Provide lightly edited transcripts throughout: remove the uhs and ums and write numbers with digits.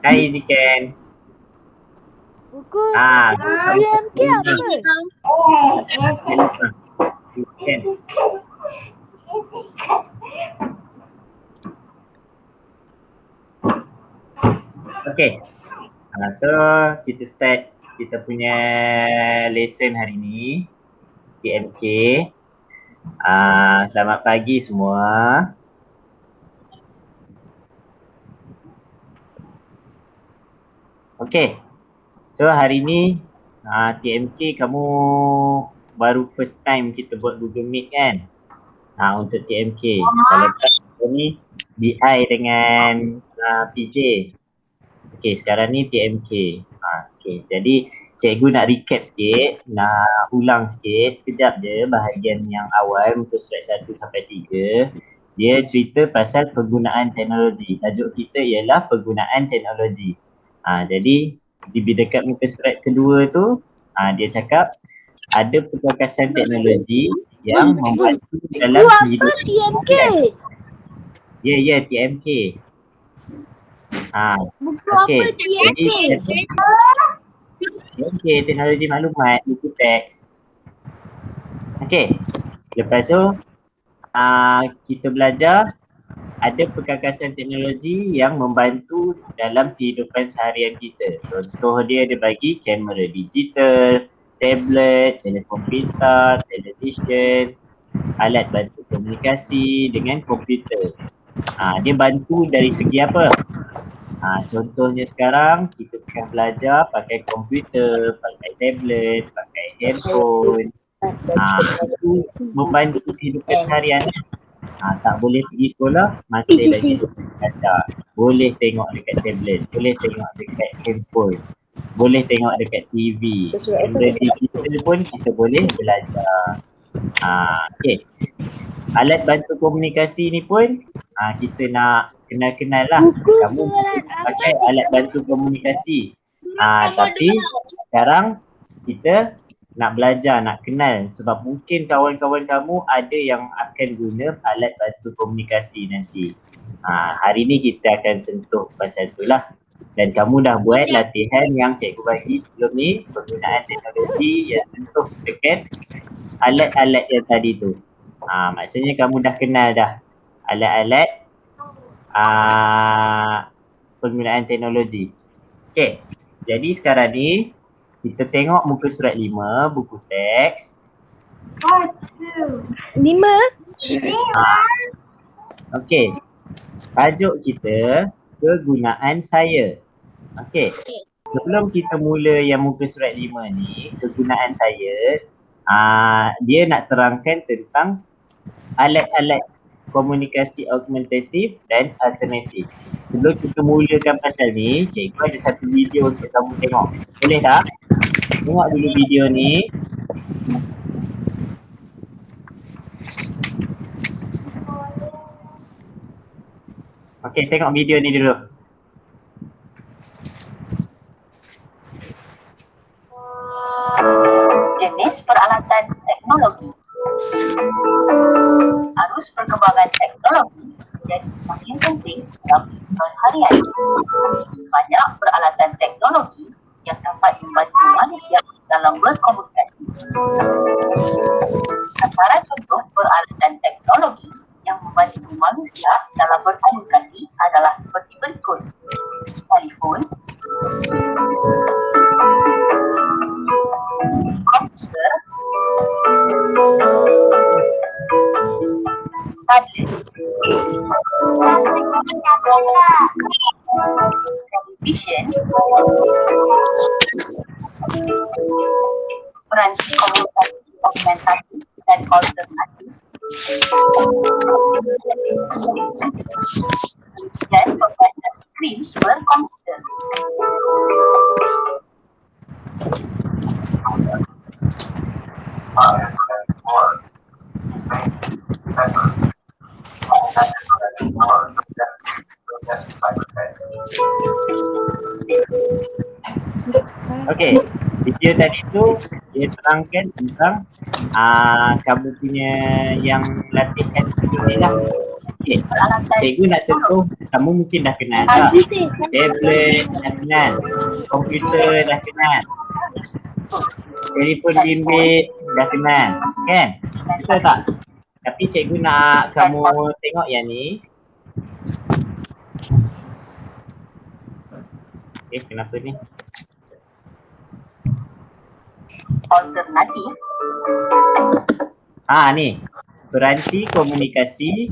Hai Ziken. Buku Ah, DMK apa? Ziken. Okay. So kita start kita punya lesson hari ni, TMK. Selamat pagi semua. Okay. So hari ni TMK kamu baru first time kita buat Google Meet kan? Untuk TMK. Kalau tak ni BI dengan PJ. Okay, sekarang ni TMK. Okay, jadi cikgu nak recap sikit, nak ulang sikit sekejap je bahagian yang awal muka surat 1 sampai 3. Dia cerita pasal penggunaan teknologi. Tajuk kita ialah penggunaan teknologi. Jadi di dekat muka surat kedua tu, dia cakap ada perkakasan teknologi yang membantu dalam kehidupan TMK. Ya, TMK. Buku Okey. apa TMK? TMK, teknologi maklumat, buku teks. Okey. Lepas tu kita belajar ada perkakasan teknologi yang membantu dalam kehidupan seharian kita. Contoh dia bagi kamera digital, tablet, telefon pintar, televisyen, alat bantu komunikasi dengan komputer. Dia bantu dari segi apa? Contohnya sekarang kita tengah belajar pakai komputer, pakai tablet, pakai handphone. Itu membantu kehidupan harian. Tak boleh pergi sekolah, masih lagi belajar. Boleh tengok dekat tablet, boleh tengok dekat handphone, boleh tengok dekat TV. Benda digital pun kita boleh belajar. Okay. Alat bantu komunikasi ni pun kita nak kenal-kenal lah. Kamu pakai alat bantu komunikasi. Tapi sekarang kita nak belajar, nak kenal sebab mungkin kawan-kawan kamu ada yang akan guna alat bantu komunikasi nanti. Hari ni kita akan sentuh pasal tu lah. Dan kamu dah buat latihan yang cikgu bagi sebelum ni, penggunaan teknologi yang sentuh dekat alat-alat yang tadi tu. Maksudnya kamu dah kenal dah alat-alat penggunaan teknologi. Okay, jadi sekarang ni kita tengok muka surat 5, buku teks. 5? Okay, tajuk kita kegunaan saya. Okay, sebelum kita mula yang muka surat 5 ni, kegunaan saya, dia nak terangkan tentang alat-alat komunikasi augmentatif dan alternatif. Sebelum kita mulakan pasal ni, cikgu ada satu video untuk kamu tengok. Boleh tak? Tengok dulu video ni. Okey, tengok video ni dulu. Jenis peralatan teknologi. Arus perkembangan teknologi menjadi semakin penting dalam kehidupan harian. Banyak peralatan teknologi yang dapat membantu manusia dalam berkomunikasi. Antara contoh peralatan teknologi yang membantu manusia dalam berkomunikasi adalah seperti berikut: telefon, komputer, tablet, televisyen, peranti komunikasi augmentatif dan alternatif, dan pembaca skrin berkomputer. Okey, video tadi tu dia terangkan tentang kamu punya yang latihan ni lah. Okay. Peralatan Cikgu nak sentuh, kamu mungkin dah kenal tak? Tablet dah kenal, komputer dah kenal, telefon bimbit dah kenal, kan? Betul tak? Tapi cikgu nak kamu tengok yang ni. Kenapa ni? alternatif Ni. Peranti komunikasi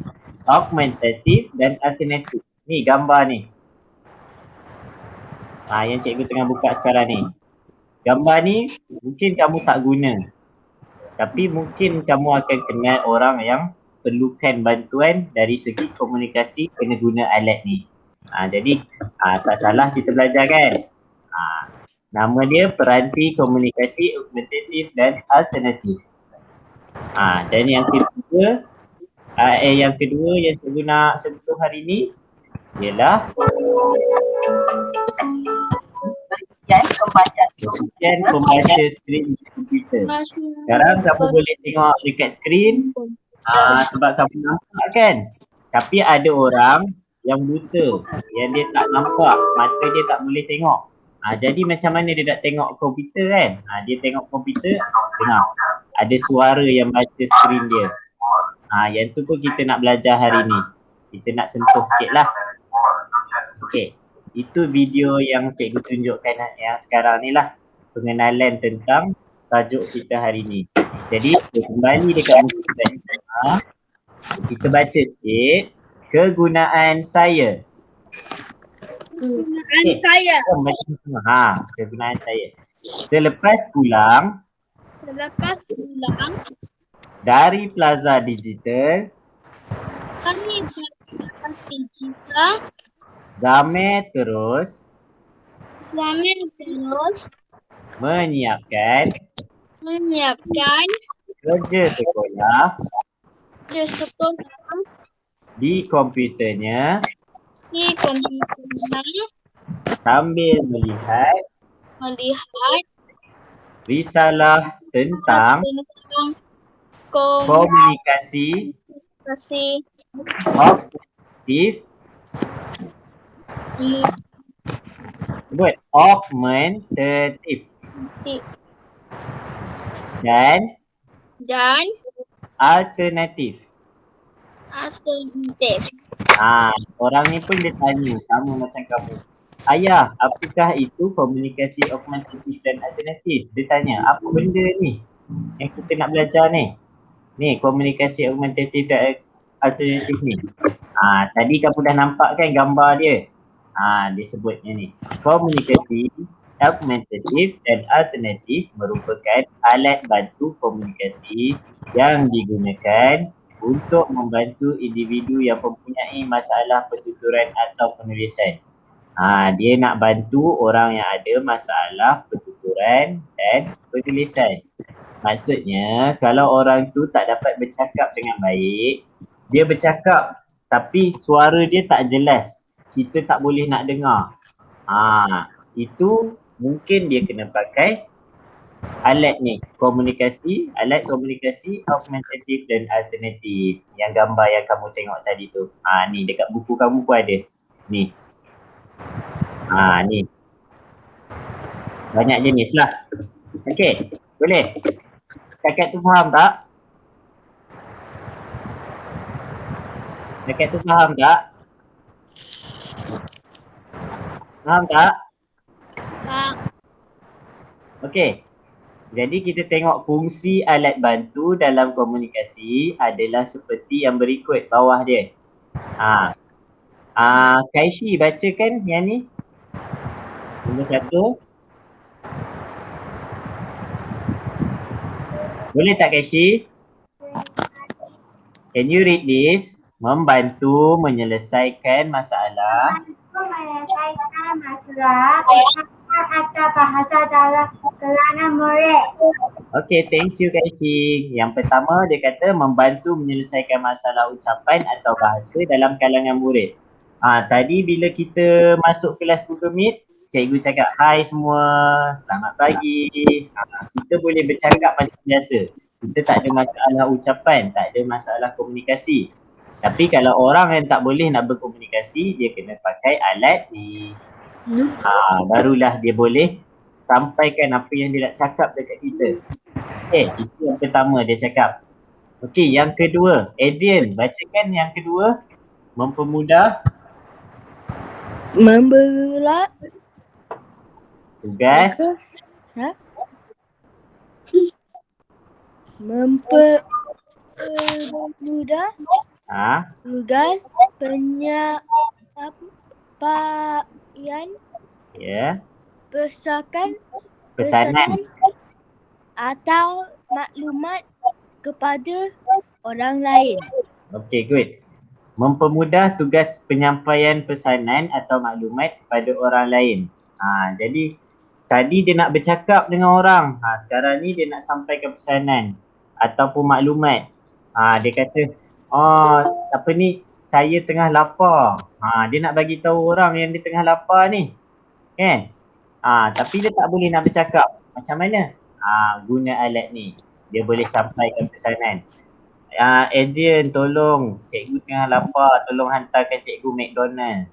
augmentatif dan alternatif. Ni gambar ni. Yang cikgu tengah buka sekarang ni. Gambar ni mungkin kamu tak guna. Tapi mungkin kamu akan kenal orang yang perlukan bantuan dari segi komunikasi kena guna alat ni. Jadi tak salah kita belajar kan? Nama dia peranti komunikasi augmentatif dan alternatif. Dan yang kedua yang cikgu nak sentuh hari ni ialah berisian pembaca skrin komputer. Sekarang kamu boleh tengok dekat skrin sebab kamu nampak kan. Tapi ada orang yang buta, yang dia tak nampak, mata dia tak boleh tengok. Jadi macam mana dia nak tengok komputer kan? Dia tengok komputer, dengar. Ada suara yang baca skrin dia. Yang tu pun kita nak belajar hari ni. Kita nak sentuh sikit lah. Okay. Itu video yang cikgu tunjukkan yang sekarang ni lah. Pengenalan tentang tajuk kita hari ni. Jadi kembali dekat muka kita. Kita baca sikit. Kegunaan saya. Kegunaan saya. Kegunaan saya. Selepas pulang dari Plaza Digital, Zamir terus menyiapkan kerja sekolah di komputernya sambil melihat risalah tentang komunikasi augmentatif dan alternatif. Orang ni pun dia tanya sama macam kamu. Ayah, apakah itu komunikasi augmentatif dan alternatif? Dia tanya, apa benda ni yang kita nak belajar ni? Ni komunikasi augmentatif dan alternatif ni. Tadi kamu dah nampak kan gambar dia? Dia sebutnya ni. Komunikasi augmentatif dan alternatif merupakan alat bantu komunikasi yang digunakan untuk membantu individu yang mempunyai masalah pertuturan atau penulisan. Dia nak bantu orang yang ada masalah pertuturan dan penulisan. Maksudnya kalau orang tu tak dapat bercakap dengan baik, dia bercakap tapi suara dia tak jelas. Kita tak boleh nak dengar. Itu mungkin dia kena pakai alat ni, alat komunikasi augmentatif dan alternatif. Yang gambar yang kamu tengok tadi tu. Ni dekat buku kamu pun ada. Ni. Ni. Banyak jenis lah. Okey, boleh? Setakat tu faham tak? Faham tak? Okey. Jadi kita tengok fungsi alat bantu dalam komunikasi adalah seperti yang berikut bawah dia. Kaishi bacakan yang ni. Nombor 1. Boleh tak Kaishi? Can you read this? Membantu menyelesaikan masalah. Atau bahasa dalam kalangan murid. Okay, thank you Kaishi. Yang pertama dia kata membantu menyelesaikan masalah ucapan atau bahasa dalam kalangan murid. Tadi bila kita masuk kelas Google Meet, cikgu cakap hai semua, selamat pagi. Kita boleh bercakap macam biasa. Kita tak ada masalah ucapan, tak ada masalah komunikasi. Tapi kalau orang yang tak boleh nak berkomunikasi, dia kena pakai alat ni. Barulah dia boleh sampaikan apa yang dia nak cakap dekat kita. Itu yang pertama dia cakap. Yang kedua, Adrian, bacakan yang kedua. Mempermudah Memberat tugas mempermudah tugas penyampaian pesanan atau maklumat kepada orang lain. Okay, good. Mempermudah tugas penyampaian pesanan atau maklumat kepada orang lain. Jadi tadi dia nak bercakap dengan orang. Sekarang ni dia nak sampaikan pesanan ataupun maklumat. Dia kata, saya tengah lapar. Dia nak bagi tahu orang yang dia tengah lapar ni. Kan? Tapi dia tak boleh nak bercakap. Macam mana? Guna alat ni. Dia boleh sampaikan pesanan. Adrian, tolong. Cikgu tengah lapar. Tolong hantarkan cikgu McDonald.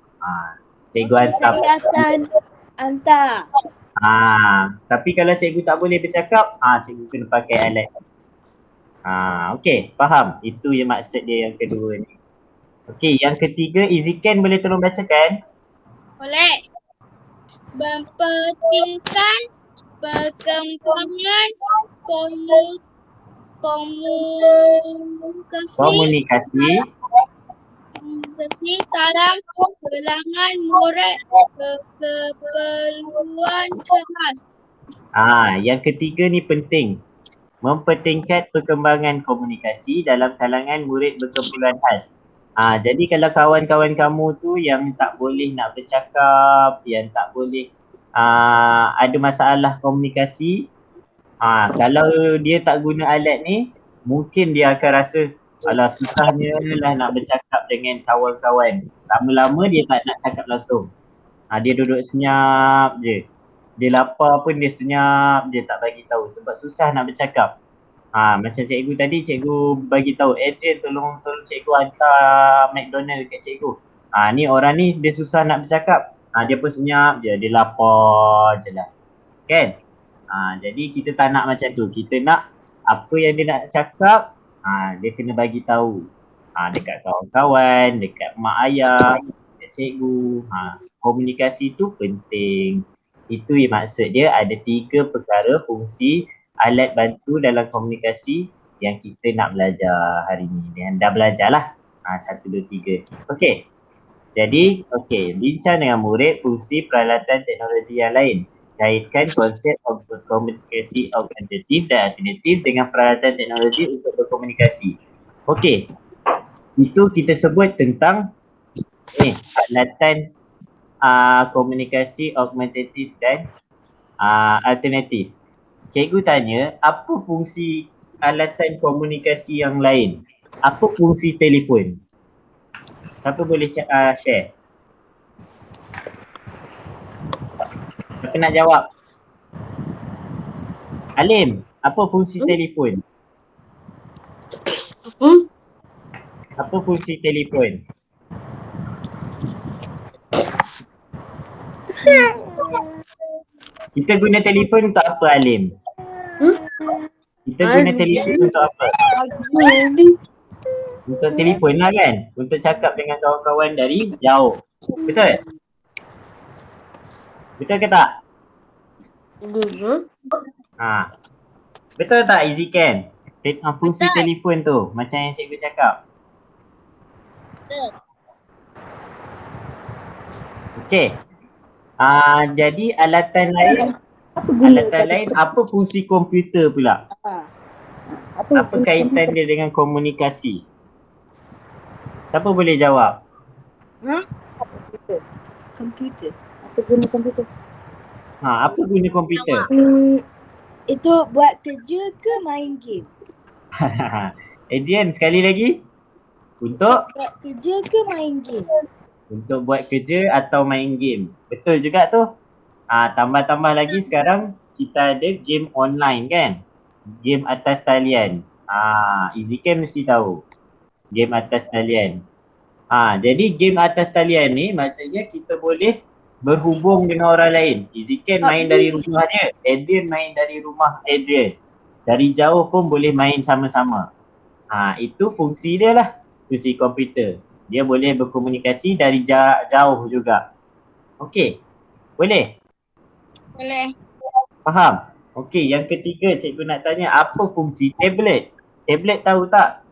Cikgu hantar. Tapi kalau cikgu tak boleh bercakap, cikgu kena pakai alat. Okay, faham? Itu yang maksud dia yang kedua ni. Okay, yang ketiga, Izikan boleh tolong bacakan? Boleh. Mempentingkan perkembangan komunikasi dalam kalangan murid berkeperluan khas. Yang ketiga ni penting. Mempertingkat perkembangan komunikasi dalam kalangan murid berkeperluan khas. Jadi kalau kawan-kawan kamu tu yang tak boleh nak bercakap, yang tak boleh ada masalah komunikasi, kalau dia tak guna alat ni, mungkin dia akan rasa alah susahnya lah nak bercakap dengan kawan-kawan. Lama-lama dia tak nak cakap langsung. Dia duduk senyap je. Dia lapar pun dia senyap je, tak bagi tahu sebab susah nak bercakap. Macam cikgu tadi, cikgu bagi tahu, Adrian tolong cikgu hantar McDonald dekat cikgu. Ni orang ni dia susah nak bercakap. Dia pun senyap je, dia lapar je lah. Kan? Jadi kita tak nak macam tu. Kita nak apa yang dia nak cakap, dia kena bagi tahu. Dekat kawan-kawan, dekat mak ayah, dekat cikgu. Komunikasi tu penting. Itu yang maksud dia ada 3 perkara fungsi alat bantu dalam komunikasi yang kita nak belajar hari ni. Dan dah belajar lah. 1, 2, 3. Okay. Jadi, bincang dengan murid fungsi peralatan teknologi yang lain. Kaitkan konsep komunikasi augmentatif dan alternatif dengan peralatan teknologi untuk berkomunikasi. Okey, itu kita sebut tentang peralatan komunikasi augmentatif dan alternatif. Cikgu tanya, apa fungsi alatan komunikasi yang lain? Apa fungsi telefon? Siapa boleh share? Siapa nak jawab? Alim, apa fungsi telefon? Apa fungsi telefon? Kita guna telefon untuk apa, Alim? Kita guna telefon untuk apa? Untuk telefon lah kan? Untuk cakap dengan kawan-kawan dari jauh. Betul? Betul ke tak? Betul tak Izikan? Fungsi Betul. telefon tu macam yang cikgu cakap. Betul. Okey. Jadi alatan lain, apa fungsi komputer pula? Apa kaitan dia dengan komunikasi? Siapa boleh jawab? Komputer. Apa guna komputer? Apa guna komputer? Itu buat kerja ke main game? Adrian, sekali lagi. Untuk? Buat kerja ke main game? Untuk buat kerja atau main game. Betul juga tu. Tambah-tambah lagi sekarang kita ada game online kan? Game atas talian. Izikan mesti tahu. Game atas talian. Jadi game atas talian ni maksudnya kita boleh berhubung dengan orang lain. Izikan main dari rumah dia, Adrian main dari rumah Adrian. Dari jauh pun boleh main sama-sama. Itu fungsi dia lah, fungsi komputer. Dia boleh berkomunikasi dari jauh juga. Okey, boleh? Boleh. Faham? Okey, yang ketiga cikgu nak tanya, apa fungsi tablet? Tablet tahu tak?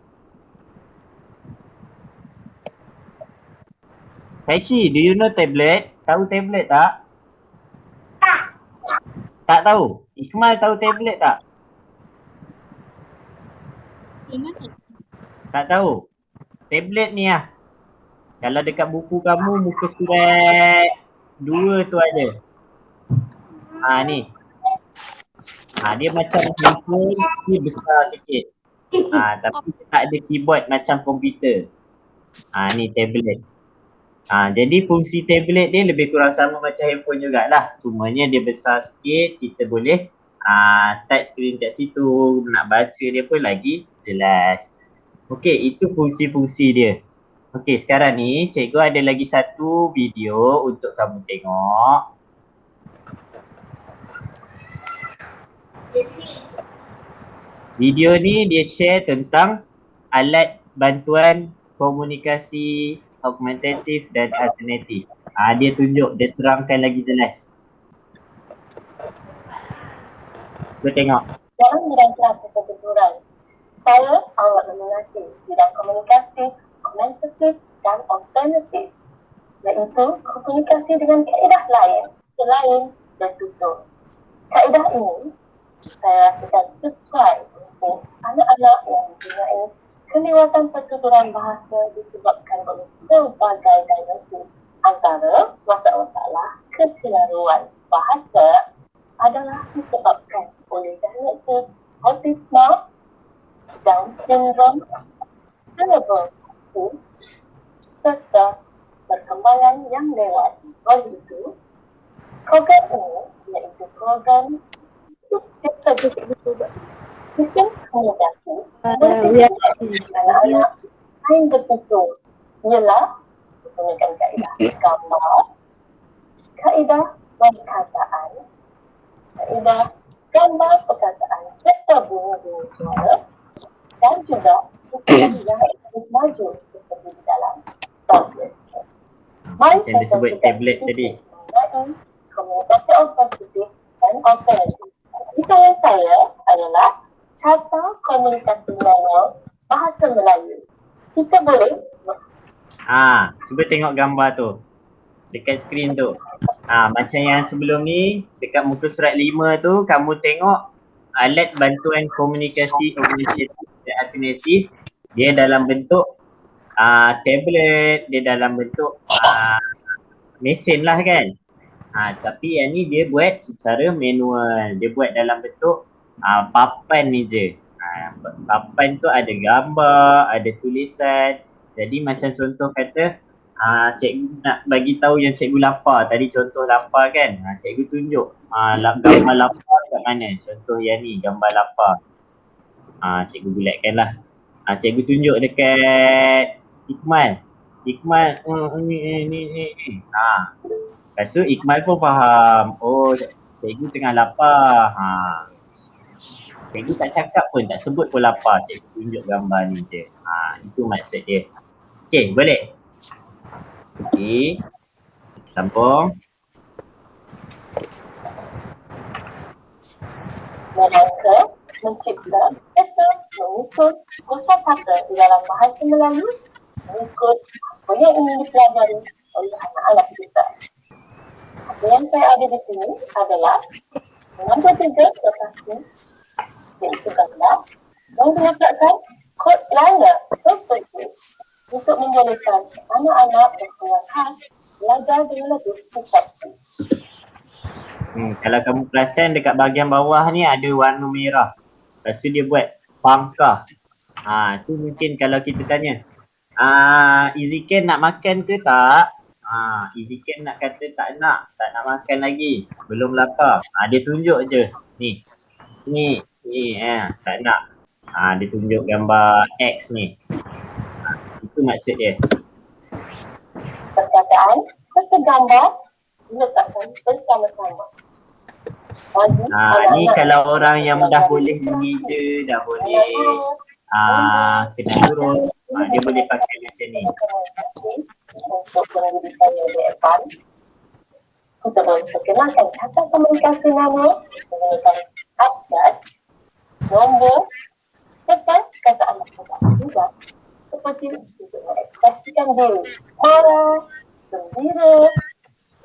Kaishi, do you know tablet? Tahu tablet tak? Tak tahu? Ikmal tahu tablet tak? Gimana? Tak tahu? Tablet ni lah. Kalau dekat buku kamu muka surat 2 tu ada. Ni. Dia macam handphone, dia besar sikit. Tapi dia tak ada keyboard macam komputer. Ni tablet. Jadi fungsi tablet dia lebih kurang sama macam handphone jugalah. Cumanya dia besar sikit, kita boleh touch screen kat situ, nak baca dia pun lagi jelas. Okey, itu fungsi-fungsi dia. Okey, sekarang ni cikgu ada lagi satu video untuk kamu tengok. Video ni dia share tentang alat bantuan komunikasi augmentatif dan alternatif. Dia tunjuk, dia terangkan lagi jelas. Kita tengok. Dalam bidang kelas kebetulan, saya awak meminati bidang komunikasi, augmentatif dan alternatif, iaitu komunikasi dengan kaedah lain selain tertutup. Kaedah ini saya rasakan sesuai untuk anak-anak yang mempunyai kelewatan pertuturan bahasa disebabkan oleh pelbagai diagnosis. Antara masalah-masalah kecelaruan bahasa adalah disebabkan oleh diagnosis autisme, Down syndrome, cerebral palsy, serta perkembangan yang lewat. Oleh itu, program ini iaitu program sistem komunikasi anak-anak lain betul ialah menggunakan kaedah gambar, kaedah perkataan, kaedah gambar perkataan serta bunyi-bunyi suara dan juga sistem yang lebih maju seperti di dalam tablet. Macam dia sebut tablet tadi. Komunikasi alternatif dan alternatif. Hitungan saya adalah Carta Komunikasi Manual Bahasa Melayu. Kita boleh cuba tengok gambar tu dekat skrin tu. Macam yang sebelum ni dekat muka surat 5 tu, kamu tengok alat bantuan komunikasi augmentatif dan alternatif. Dia dalam bentuk tablet, dia dalam bentuk mesin lah kan. Tapi yang ni dia buat secara manual. Dia buat dalam bentuk papan ni je. Papan tu ada gambar, ada tulisan. Jadi macam contoh kata cikgu nak bagi tahu yang cikgu lapar. Tadi contoh lapar kan. Cikgu tunjuk gambar lapar kat mana. Contoh yang ni gambar lapar. Cikgu bulatkan lah. Cikgu tunjuk dekat Ikmal. Ikmal ni. Lepas tu Ikmal pun faham. Oh, cikgu tengah lapar. Cikgu tak cakap pun, tak sebut pun lapar. Cikgu tunjuk gambar ni je. Itu maksud dia. Okey, boleh? Okey. Sambung. merangka, mencipta, serta menyusun kosakata di dalam bahasa Melayu mengikut apa yang ingin dipelajari oleh anak-anak kita. Apa yang saya ada di sini adalah mengambil 3 lokasi iaitu gambar dan diletakkan kod liner tertentu untuk membolehkan anak-anak berkelas khas belajar dengan lebih efektif. Kalau kamu perasan dekat bahagian bawah ni ada warna merah. Lepas tu dia buat pangkah. Tu mungkin kalau kita tanya, Izikan nak makan ke tak? Izikan nak kata tak nak makan lagi. Belum lapar. Dia tunjuk je. Ni, tak nak. Dia tunjuk gambar X ni. Itu maksud dia. Perkataan serta gambar diletakkan bersama-sama. Ni kalau orang yang dah boleh mengeja, dah boleh kena turun, dia boleh pakai macam ni. Untuk pendidikan yang lebih advance, kita boleh perkenalkan kata komunikasi nama menggunakan abjad, nombor, serta kata anak juga seperti untuk mengekspresikan diri marah, gembira,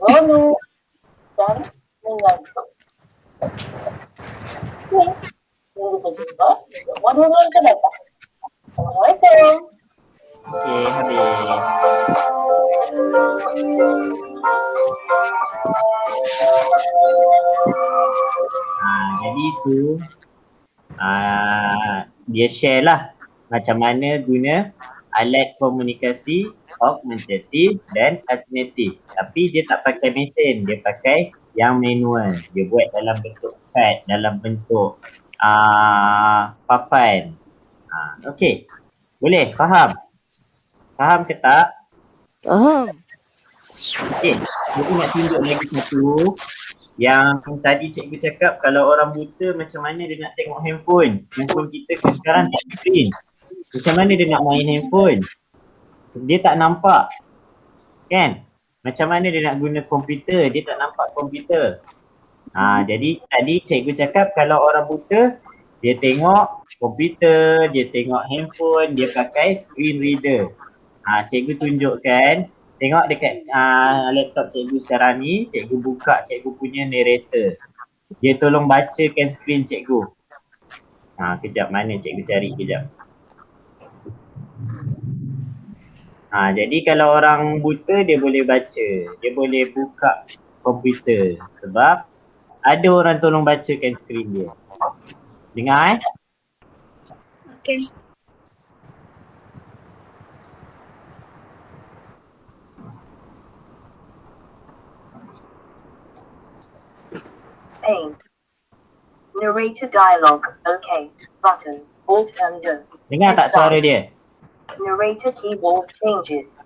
malu dan mengantuk. Ini kita jumpa untuk modul yang akan datang. Assalamualaikum. Okey, habis. Jadi tu dia share lah macam mana guna alat komunikasi augmentatif dan alternatif. Tapi dia tak pakai mesin, dia pakai yang manual. Dia buat dalam bentuk pad, dalam bentuk papan. Okey, boleh? Faham? Faham ke tak? Faham. Okey, kita nak tunjuk lagi satu. Yang tadi cikgu cakap kalau orang buta macam mana dia nak tengok handphone. Handphone kita kan sekarang tak screen. Macam mana dia nak main handphone? Dia tak nampak. Kan? Macam mana dia nak guna komputer? Dia tak nampak komputer. Jadi tadi cikgu cakap kalau orang buta, dia tengok komputer, dia tengok handphone, dia pakai screen reader. Cikgu tunjukkan. Tengok dekat laptop cikgu sekarang ni, cikgu buka cikgu punya narrator. Dia tolong bacakan skrin cikgu. Kejap mana cikgu cari kejap. Jadi kalau orang buta dia boleh baca, dia boleh buka komputer sebab ada orang tolong bacakan skrin dia. Dengar Okay. Pane. Narrator dialogue. OK. Button. Alt and O. Dengar tak suara dia? Narrator keyboard changes.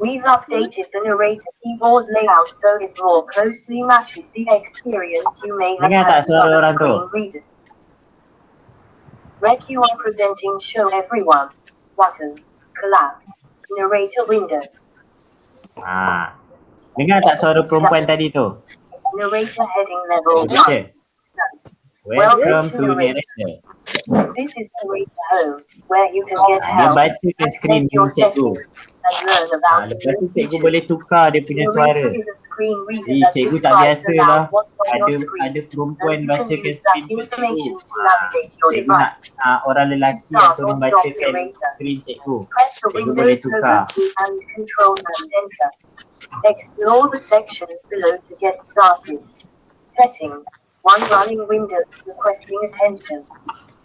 We've updated the narrator keyboard layout so it more closely matches the experience you may have Dengar tak had with suara other orang tu? screen reader. Rec you are presenting show everyone. Button. Collapse. Narrator window. Dengar tak suara perempuan tadi tu? Narrator heading level 1. Baca. Welcome to narrator. This is Narrator Home, where you can get Dia help, bacakan skrin access your cikgu. settings, and learn about Lepas tu new cikgu features. boleh tukar dia punya suara. Narrator is a screen reader Jadi that cikgu tak describes biasa lah aloud what's on your screen, ada so perempuan you can bacakan use skrin that tu information cikgu. to navigate your Cikgu nak device. orang lelaki To start yang tolong or stop bacakan narrator, skrin cikgu. press the Cikgu boleh Windows tukar. logo key and Control and Enter. Explore the sections below to get started. Settings. One running window requesting attention.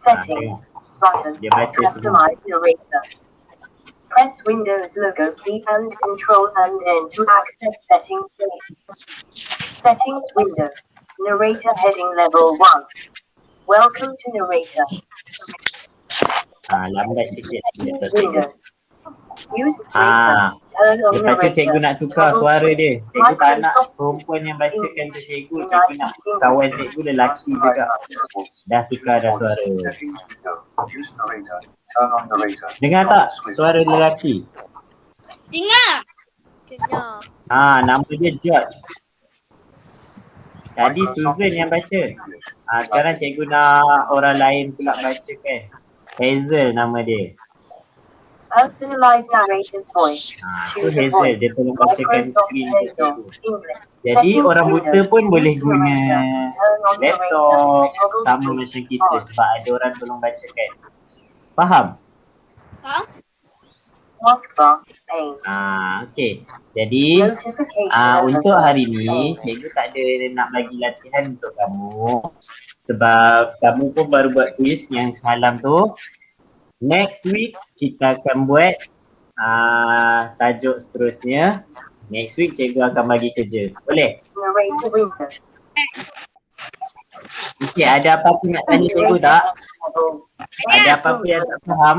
Settings. Button. Dia baca semua. Customize narrator. Press Windows logo key and Control and N to access settings pane. Settings window. Narrator heading level 1. Welcome to narrator. Lambat sikit. Settings window. Use narrator. Turn on Lepas tu cikgu narrator. nak tukar suara dia. Cikgu tak nak perempuan yang bacakan tu cikgu. Cikgu nak kawan cikgu lelaki juga. Dah tukar dah suara. Use narrator. Turn on narrator. Dengar tak suara lelaki? Dengar. Nama dia George. Tadi Susan yang baca. Sekarang cikgu nak orang lain pula bacakan. Hazel nama dia. Personalized narrator's voice. Tu Choose a Hazel, voice. dia tolong bacakan Microsoft skrin dia Hazel. cikgu. English. Jadi Settings orang window. buta pun boleh Use guna narrator. Turn on laptop narrator. Toggle sama screen macam kita on. sebab ada orang tolong bacakan. Faham? Taskbar pane. Okey. Jadi Notification untuk overflow hari ni pane. cikgu tak ada nak bagi latihan untuk kamu sebab kamu pun baru buat quiz yang semalam tu. Next week kita akan buat tajuk seterusnya. Next week cikgu akan bagi kerja. Boleh? Narrator window. Okey, ada apa-apa nak tanya cikgu tak? Ada apa-apa yang tak faham?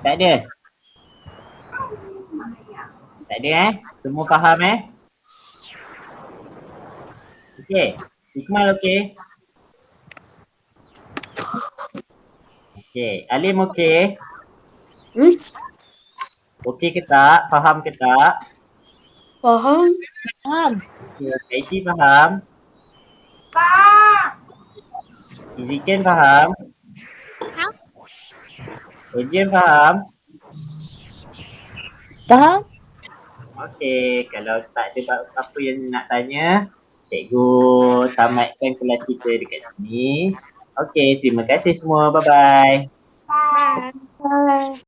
Tak ada? Tak ada Semua faham Okey. Ikmal okey? Okey. Alim okey? Okey ke tak? Faham ke tak? Faham? Faham. Okey. Aisyah faham? Pak. Izikin faham? Faham. Ujian faham? Faham? Okey. Kalau tak ada apa yang nak tanya, cikgu tamatkan kelas kita dekat sini. Okey. Terima kasih semua. Bye-bye. Pak. Bye. Bye.